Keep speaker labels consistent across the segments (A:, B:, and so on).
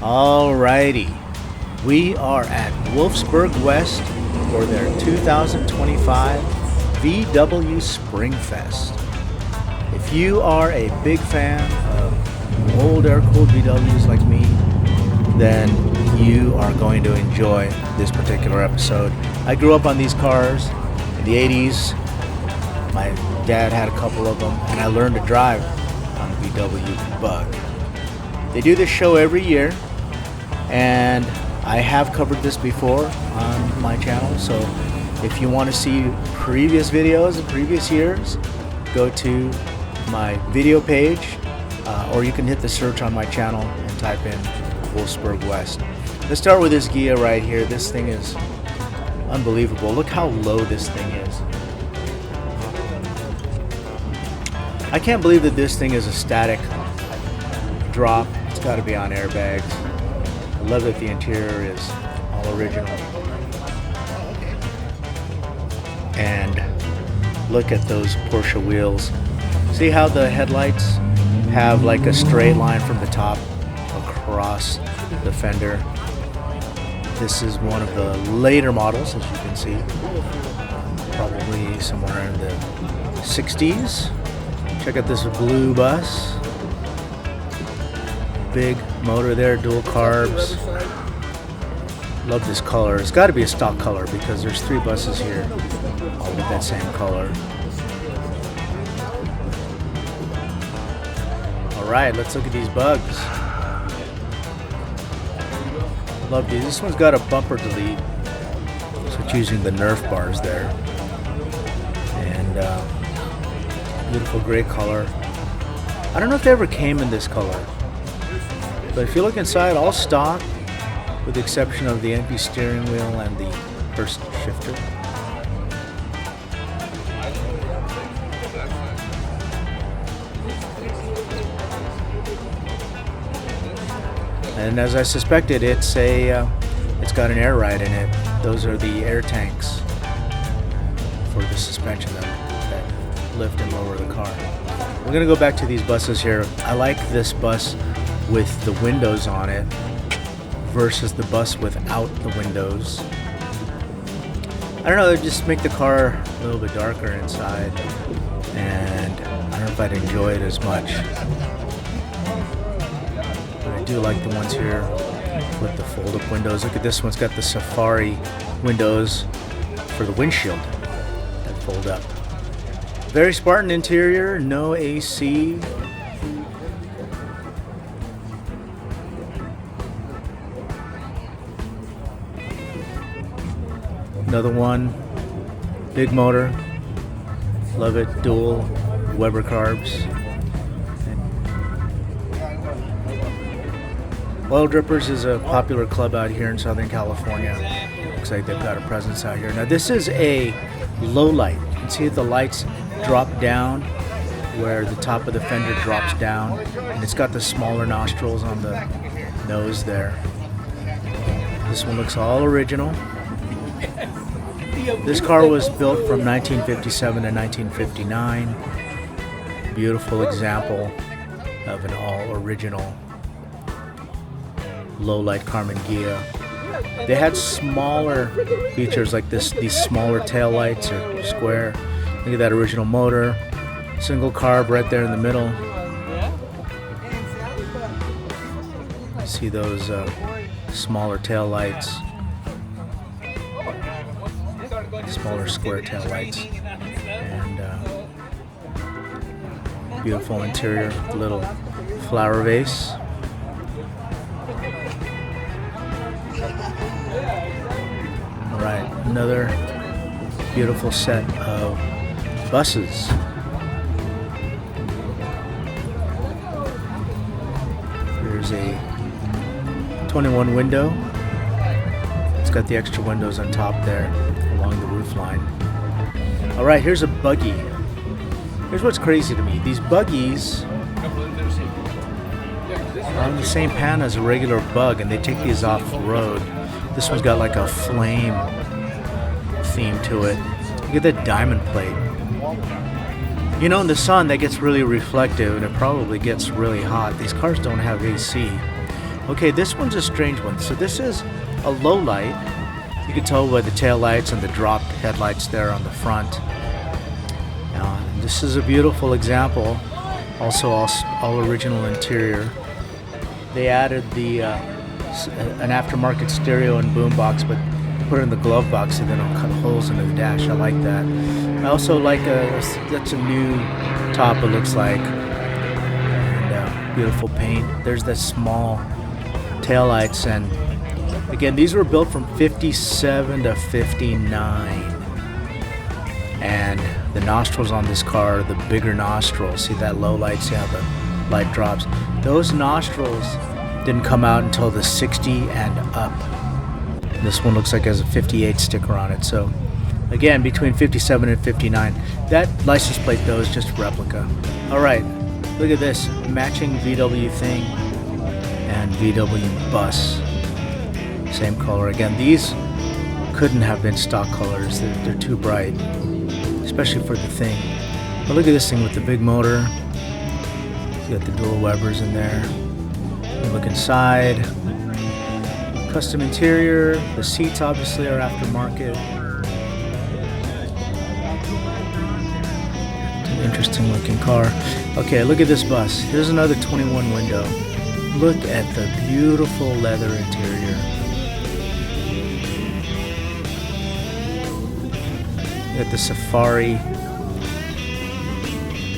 A: Alrighty, we are at Wolfsburg West for their 2025 VW Springfest. If you are a big fan of old air-cooled VWs like me, then you are going to enjoy this particular episode. I grew up on these cars in the 80s. My dad had a couple of them, and I learned to drive on the VW Bug. They do this show every year, and I have covered this before on my channel, so if you want to see previous videos of previous years, go to my video page, or you can hit the search on my channel and type in Wolfsburg West. Let's start with this Ghia right here. This thing is unbelievable. Look how low this thing is. I can't believe that this thing is a static drop. It's got to be on airbags. I love that the interior is all original. And look at those Porsche wheels. See how the headlights have like a straight line from the top across the fender. This is one of the later models, as you can see. Probably somewhere in the 60s. Check out this blue bus. Big motor there, dual carbs. Love this color. It's got to be a stock color because there's 3 buses here, all with that same color. All right, let's look at these bugs. Love these. This one's got a bumper delete, so it's using the Nerf bars there. And beautiful gray color. I don't know if they ever came in this color, but if you look inside, all stock, with the exception of the empi steering wheel and the first shifter. And as I suspected, it's got an air ride in it. Those are the air tanks for the suspension that lift and lower the car. We're gonna go back to these buses here. I like this bus with the windows on it versus the bus without the windows. I don't know, they just make the car a little bit darker inside, and I don't know if I'd enjoy it as much. But I do like the ones here with the fold-up windows. Look at this one's got the Safari windows for the windshield that fold up. Very Spartan interior, no AC. Another one, big motor, love it, dual Weber carbs. Oil Drippers is a popular club out here in Southern California. Looks like they've got a presence out here. Now this is a low light. You can see the lights drop down where the top of the fender drops down, and it's got the smaller nostrils on the nose there. This one looks all original. This car was built from 1957 to 1959. Beautiful example of an all-original low-light Karmann Ghia. They had smaller features like this, these smaller tail lights or square. Look at that original motor. Single carb right there in the middle. See those smaller tail lights. Smaller square tail lights, and beautiful interior, little flower vase. All right, another beautiful set of buses. There's a 21 window. It's got the extra windows on top there along the roof line. All right, here's a buggy. Here's what's crazy to me. These buggies are on the same pan as a regular Bug, and they take these off road. This one's got like a flame theme to it. Look at that diamond plate. You know, in the sun that gets really reflective, and it probably gets really hot. These cars don't have AC. Okay, this one's a strange one. So this is a low light. You can tell by the tail lights and the dropped headlights there on the front. This is a beautiful example. Also all original interior. They added an aftermarket stereo and boombox, but put it in the glove box so they don't cut holes into the dash. I like that. I also like that's a new top, it looks like. And beautiful paint. There's the small tail lights, and again, these were built from 57 to 59. And the nostrils on this car are the bigger nostrils. See that low light? See how the light drops? Those nostrils didn't come out until the 60 and up. This one looks like it has a 58 sticker on it. So again, between 57 and 59. That license plate though is just replica. All right, look at this matching VW thing and VW bus. Same color. Again, these couldn't have been stock colors. They're too bright, especially for the thing. But look at this thing with the big motor. You got the dual Webers in there. You look inside. Custom interior. The seats obviously are aftermarket. It's an interesting looking car. Okay, look at this bus. Here's another 21 window. Look at the beautiful leather interior. At the Safari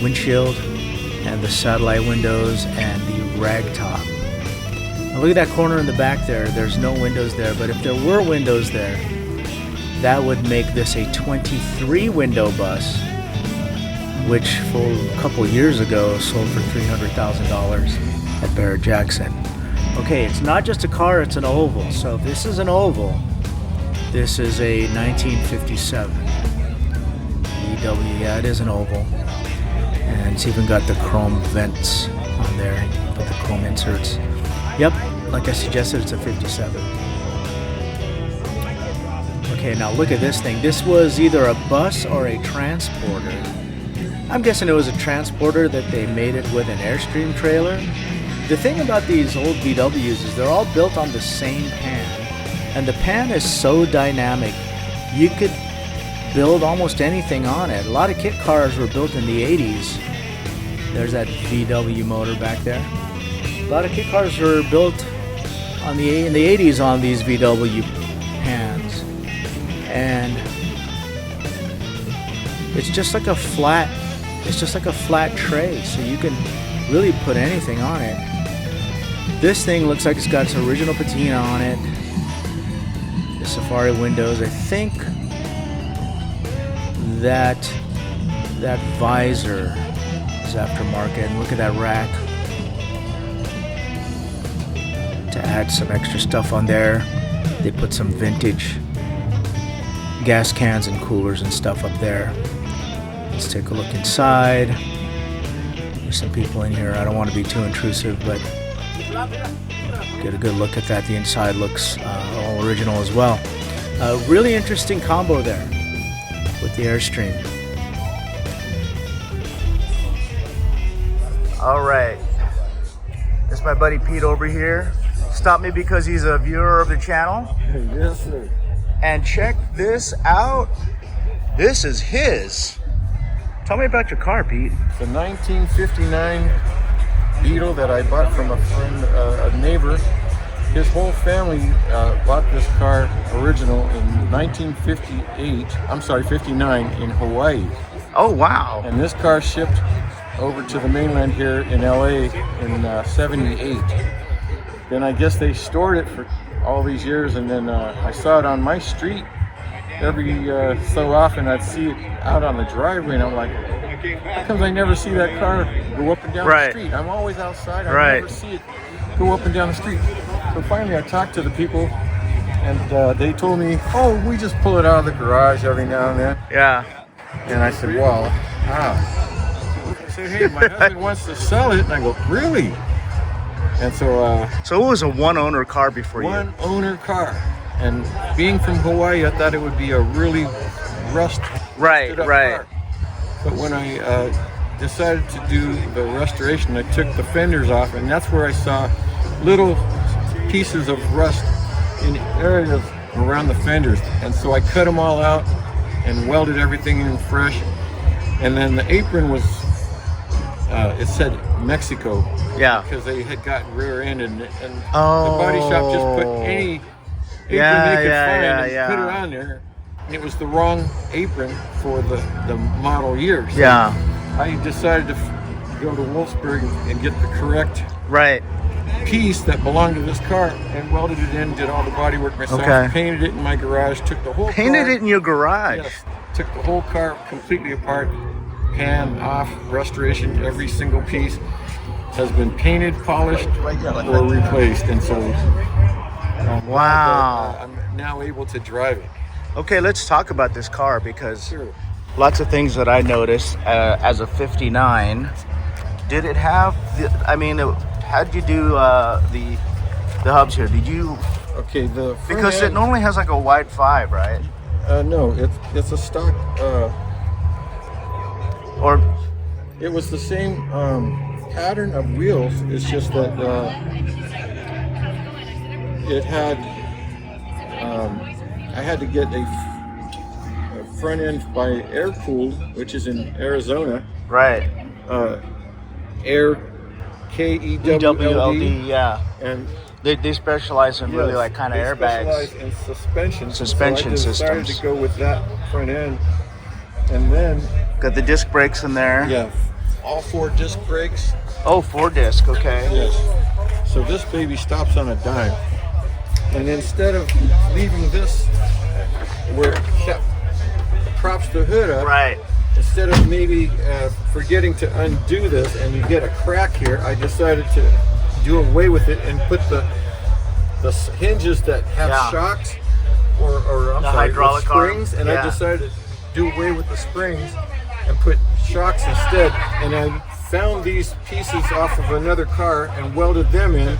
A: windshield and the satellite windows and the ragtop. Now look at that corner in the back there. There's no windows there, but if there were windows there, that would make this a 23 window bus, which for a couple years ago sold for $300,000 at Barrett Jackson. Okay, it's not just a car, it's an oval. So if this is an oval, this is a 1957. Yeah, it is an oval, and it's even got the chrome vents on there, with the chrome inserts. Yep, like I suggested, it's a 57. Okay, now look at this thing. This was either a bus or a transporter. I'm guessing it was a transporter that they made it with an Airstream trailer. The thing about these old VWs is they're all built on the same pan, and the pan is so dynamic. You could build almost anything on it. A lot of kit cars were built in the 80s. There's that VW motor back there. A lot of kit cars were built in the 80s on these VW pans, and it's just like a flat tray, so you can really put anything on it. This thing looks like it's got its original patina on it. The Safariwindows, I think. That visor is aftermarket, and look at that rack to add some extra stuff on there. They put some vintage gas cans and coolers and stuff up there. Let's take a look inside. There's some people in here. I don't want to be too intrusive, but get a good look at that. The inside looks all original as well. Really interesting combo there with the Airstream. All right, this is my buddy Pete over here. Stopped me because he's a viewer of the channel.
B: Yes, sir.
A: And check this out. This is his. Tell me about your car, Pete.
B: It's a 1959 Beetle that I bought from a friend, a neighbor. His whole family bought this car original in 59 in Hawaii.
A: Oh, wow.
B: And this car shipped over to the mainland here in LA in 78. Then I guess they stored it for all these years, and then I saw it on my street every so often. I'd see it out on the driveway, and I'm like, how come I never see that car go up and down the street? I'm always outside. I never see it go up and down the street. So finally I talked to the people, and they told me, oh, we just pull it out of the garage every now and then.
A: Yeah.
B: And I said, well, I said, hey, my husband wants to sell it. And I go, really? And so
A: so it was a one-owner car before you?
B: One-owner car. And being from Hawaii, I thought it would be a really rusted up car. But when I decided to do the restoration, I took the fenders off, and that's where I saw little pieces of rust in areas around the fenders, and so I cut them all out and welded everything in fresh. And then the apron was, it said Mexico,
A: Yeah.
B: because they had gotten rear-ended, and the
A: Oh.
B: body shop just put any apron
A: Yeah,
B: they could
A: yeah,
B: find
A: yeah,
B: and
A: yeah.
B: put it on there. And it was the wrong apron for the model year. So
A: Yeah.
B: I decided to go to Wolfsburg and get the correct
A: Right.
B: piece that belonged to this car and welded it in, did all the body work myself,
A: Okay.
B: painted it in my garage, took the whole
A: Painted
B: car,
A: it in your garage.
B: yes, took the whole car completely apart, pan, off, restoration, every single piece has been painted, polished, or replaced, and so
A: Wow.
B: I'm now able to drive it.
A: Okay, let's talk about this car because
B: Sure.
A: lots of things that I noticed as a 59. Did it have, how did you do the hubs here? Did you,
B: Okay, the front
A: because it
B: end-
A: normally has like a wide 5, right?
B: no, it's a stock.
A: Or,
B: It was the same pattern of wheels. It's just that it had. I had to get a front end by air-cooled, which is in Arizona.
A: right.
B: Air KEWLD,
A: EWLD, yeah.
B: and
A: They specialize in really
B: yes,
A: like kind of
B: they
A: airbags.
B: specialize in suspension.
A: Suspension
B: so I decided
A: systems.
B: to go with that front end, and then
A: Got the disc brakes in there.
B: yeah, all 4 disc brakes.
A: Oh, 4-disc, okay.
B: Yes. So this baby stops on a dime. And instead of leaving this where it props the hood up,
A: Right.
B: instead of maybe forgetting to undo this and you get a crack here, I decided to do away with it and put the hinges that have
A: Yeah.
B: shocks or I'm
A: The
B: sorry,
A: hydraulic
B: with springs,
A: arm.
B: and
A: Yeah.
B: I decided to do away with the springs and put shocks instead. And I found these pieces off of another car and welded them in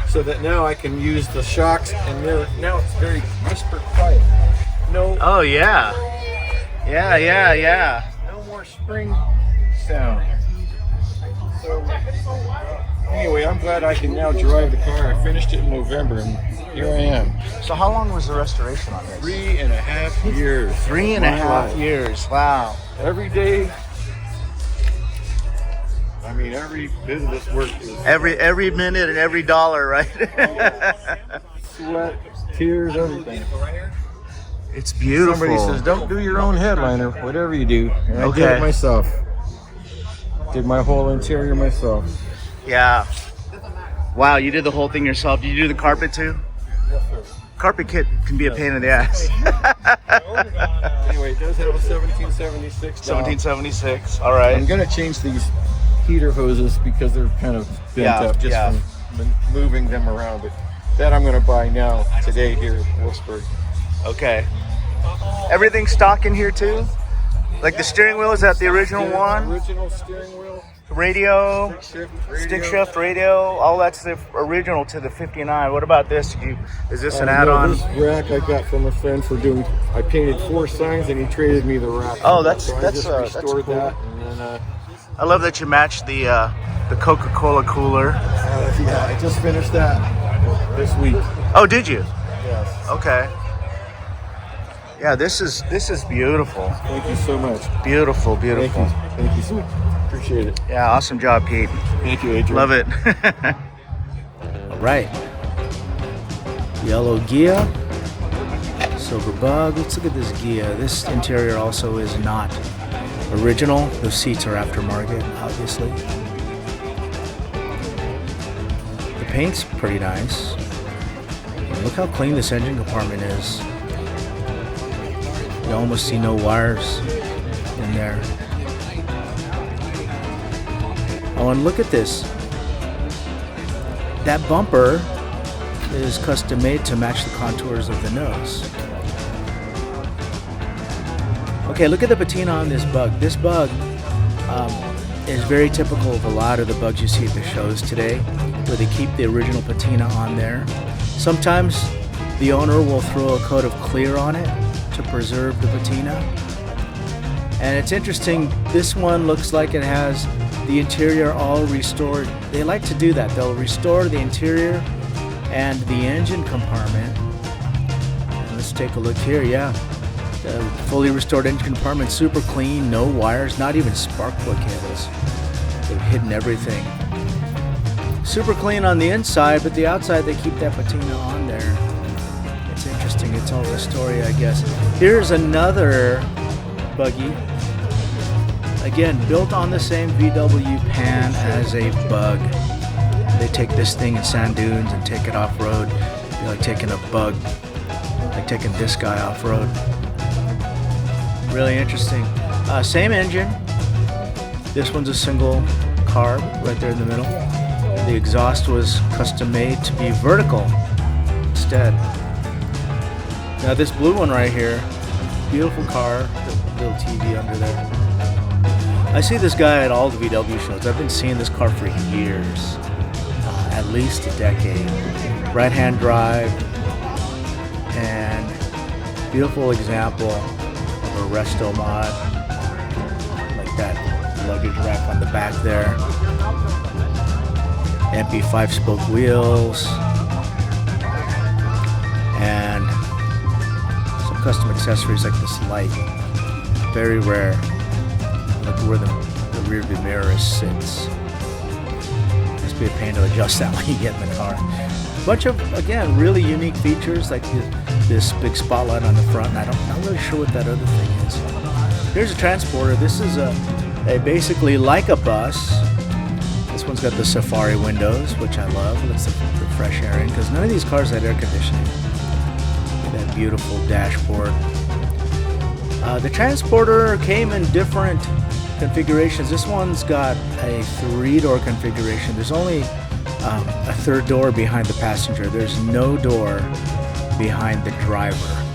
B: so that now I can use the shocks, and now it's very whisper quiet. No,
A: Oh, yeah. Yeah.
B: no more spring sound. So anyway, I'm glad I can now drive the car. I finished it in November, and here I am.
A: So how long was the restoration on this?
B: 3.5 years.
A: 3.5
B: My life.
A: years. Wow.
B: Every day. I mean, every bit of this work is
A: Every minute and every dollar, right?
B: sweat, tears, everything.
A: It's beautiful.
B: Somebody says, don't do your own headliner, whatever you do. And I did
A: Okay.
B: it myself. Did my whole interior myself.
A: Yeah. Wow, you did the whole thing yourself. Did you do the carpet too?
B: Yes, sir.
A: Carpet kit can be a pain in the ass.
B: Anyway, it does have a 1776 dial.
A: 1776. All right.
B: I'm gonna change these heater hoses because they're kind of bent
A: Yeah,
B: up just
A: yeah.
B: from moving them around. But that I'm gonna buy now today here at Wolfsburg.
A: Okay. Everything stock in here too? Like the steering wheel, is that the original one?
B: Original steering wheel,
A: Radio,
B: stick
A: stick shift radio, all that's the original to the 59. What about this? Is this an
B: No,
A: add-on?
B: this rack I got from a friend for doing. I painted 4 signs and he traded me the rack.
A: Oh, that's
B: so I just
A: that's
B: restored
A: cool.
B: that. And then,
A: I love that you matched the Coca-Cola cooler.
B: yeah, I just finished that this week.
A: Oh, did you?
B: Yes.
A: Okay. Yeah, this is beautiful.
B: Thank you so much.
A: Beautiful.
B: Thank you so much. Appreciate it.
A: Yeah, awesome job, Pete.
B: Thank you, Adrian.
A: Love it.
C: All right. Yellow Ghia, silver bug. Let's look at this Ghia. This interior also is not original. The seats are aftermarket, obviously. The paint's pretty nice. And look how clean this engine compartment is. You almost see no wires in there. Oh, and look at this. That bumper is custom made to match the contours of the nose. Okay, look at the patina on this bug. This bug is very typical of a lot of the bugs you see at the shows today, where they keep the original patina on there. Sometimes the owner will throw a coat of clear on it to preserve the patina. And it's interesting, this one looks like it has the interior all restored. They like to do that. They'll restore the interior And the engine compartment, and let's take a look here. Yeah, fully restored engine compartment, super clean, no wires, not even spark plug cables. They've hidden everything. Super clean on the inside, but the outside they keep that patina on there. It's interesting. It's all the story, I guess. Here's another buggy. Again, built on the same VW pan as a bug. They take this thing in sand dunes and take it off-road. Be like taking a bug, like taking this guy off-road. Really interesting. Same engine. This one's a single carb right there in the middle. The exhaust was custom made to be vertical instead. Now this blue one right here, beautiful car, the little TV under there. I see this guy at all the VW shows. I've been seeing this car for years, at least a decade. Right-hand drive, and beautiful example of a resto mod, like that luggage rack on the back there. Empi 5-spoke wheels, and some custom accessories like this light. Very rare. Look where the rear view mirror sits. Must be a pain to adjust that when you get in the car. Bunch of, again, really unique features like this big spotlight on the front, and I'm not really sure what that other thing is. Here's a transporter. This is a basically like a bus. This one's got the Safariwindows, which I love. Let's the fresh air in, because none of these cars had air conditioning. That beautiful dashboard. The transporter came in different configurations. This one's got a 3-door configuration. There's only a third door behind the passenger. There's no door behind the driver.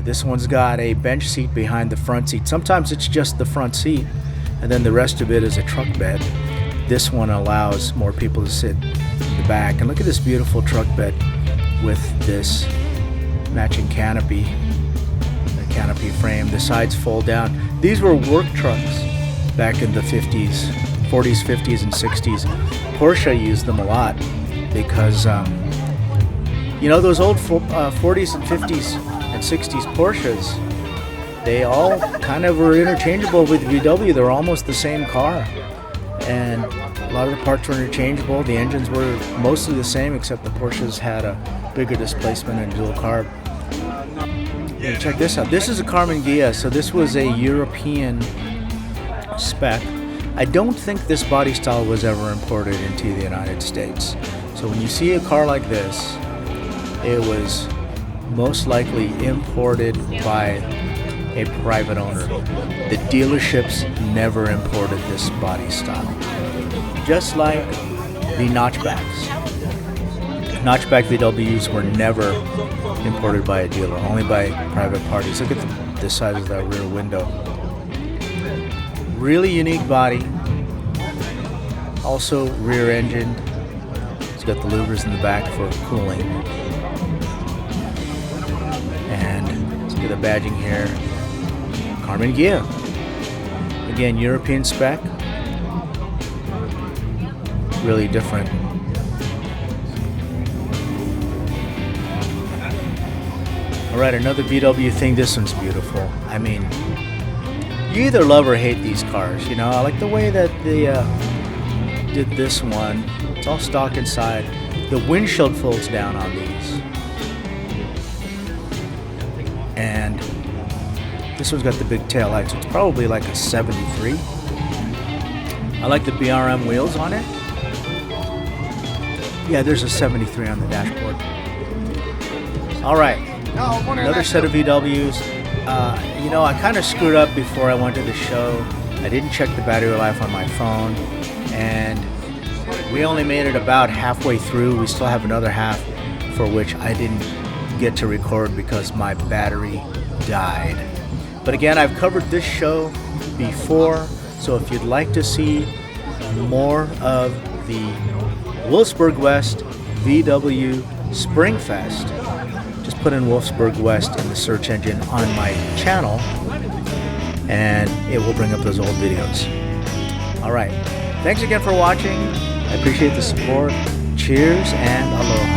C: This one's got a bench seat behind the front seat. Sometimes it's just the front seat, and then the rest of it is a truck bed. This one allows more people to sit in the back. And look at this beautiful truck bed with this matching canopy, the canopy frame. The sides fold down. These were work trucks back in the 50s, 40s, 50s, and 60s. Porsche used them a lot because, you know, those old 40s and 50s and 60s Porsches, they all kind of were interchangeable with VW. They're almost the same car. And a lot of the parts were interchangeable. The engines were mostly the same, except the Porsches had a bigger displacement and dual carb. Yeah, check this out. This is a Karmann Ghia, so this was a European spec. I don't think this body style was ever imported into the United States. So when you see a car like this, it was most likely imported by a private owner. The dealerships never imported this body style. Just like the notchbacks. Notchback VWs were never imported by a dealer, only by private parties. Look at the size of that rear window. Really unique body. Also rear engined. It's got the louvers in the back for cooling. And let's get the badging here. Karmann Ghia. Again, European spec. Really different. Alright, another VW thing. This one's beautiful. I mean, you either love or hate these cars, you know. I like the way that they did this one. It's all stock inside. The windshield folds down on these. And this one's got the big tail lights. It's probably like a 73. I like the BRM wheels on it. Yeah, there's a 73 on the dashboard. All right, another set of VWs. You know, I kind of screwed up before I went to the show. I didn't check the battery life on my phone, and we only made it about halfway through. We still have another half for which I didn't get to record because my battery died. But again, I've covered this show before, so if you'd like to see more of the Wolfsburg West VW Springfest, just put in Wolfsburg West in the search engine on my channel and it will bring up those old videos. All right, thanks again for watching. I appreciate the support. Cheers and aloha.